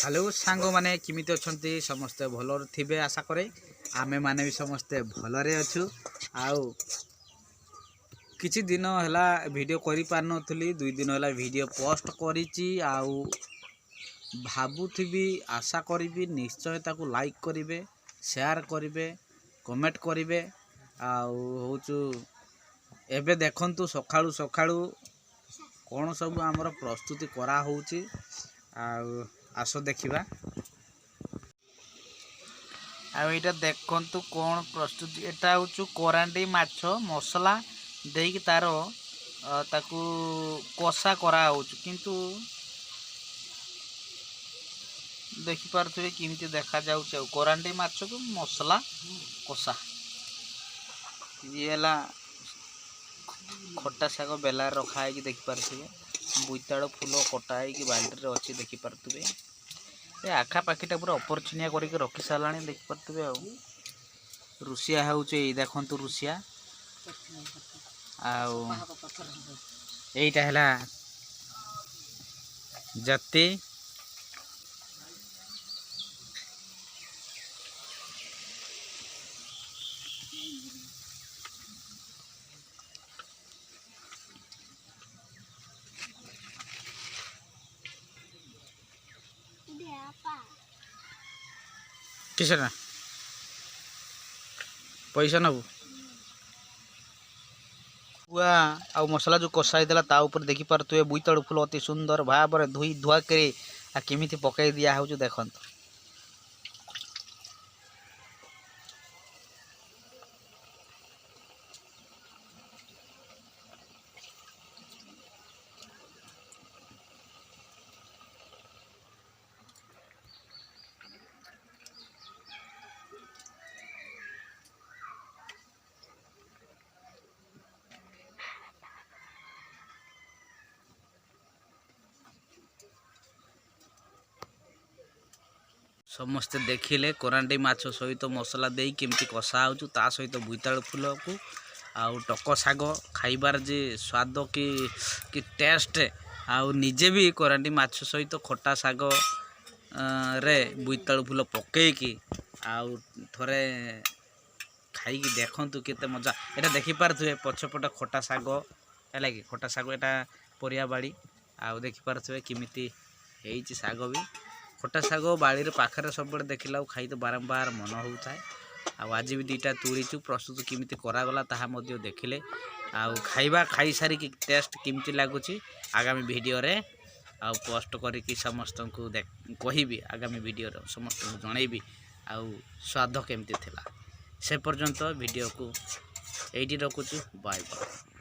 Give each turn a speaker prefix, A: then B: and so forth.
A: Hello सांग मैंने किमित अच्छे समस्ते भल थे आशा करे आमे माने भी समस्ते भलरे अच्छु आउ किछि दिन है वीडियो करि पार नथुली 2 दिन है वीडियो पोस्ट करिछि आउ भाबुथि आशा करी निश्चय ताकू लाइक करिवे शेयर करिवे कमेंट करिवे आउ होचु एबे देखंतु सखाळु सखाळु कौन सब आमर प्रस्तुति करा होउछि आउ आसो देखिबा आ एटा देखंतु कौन प्रस्तुति एटा होचु कोरांडी माछ मसला देकी तारो ताकू कषा करा होउछु किंतु देखि पारथुबे किमिति देखा जाउछ कोरांडी माछ को मसला कषा येला खट्टा साग बेला रखा है कि देखि पारथुबे बुइताड़ फूल कटा है कि बाल्टी रे अच्छी देखि पारथुबे ए आखा पाखीटा पूरा अपरछिनिया करके रखी सालाणी देखि पारथुबे आ रुसिया होउछ ए देखंतु रुसिया आउ एटा हला जत्ती किसे ना पैसा नबू पुआ आ मसला जो कषाई देला ता ऊपर देखि पारथुए बुइताड़ फूल अति सुंदर भाव धोई धुआ करे आ केमिति पकाई दिया होउछ देखंतु समस्ते देखिले कोरांडी माछ सहित मसला दे केमती कषा होउछु ता सहित बुइताड़ फूल को आउ टक साग खाइबार जे स्वाद कि टेस्ट आउ निजे भी कोरांडी माछ सहित खट्टा साग रे बुइताड़ फूल पकेकी आउ थरे खाइकी देखंतु केते मजा एटा देखि पारथुए पछपट खट्टा साग हैला कि खट्टा साग एटा परिया बाड़ी आउ देखि पारथुए किमिति हेइछि साग भी खट्टा साग बाड़ी पाखे सब देखला खाई तो बारंबार मन होता है आज भी 2टा तोड़ीचु प्रस्तुत किमिति करागला ताहा मध्य देखिले आउ खाइबा खाई सारी कि टेस्ट किमिति लागुच आगामी वीडियो रे आउ पोस्ट करिकी समस्त को कहिबी आगामी वीडियो रे समस्त को जणैबी आउ स्वाद केमिति थिला से पर्यंत वीडियो को एठी रखुछु बाय बाय।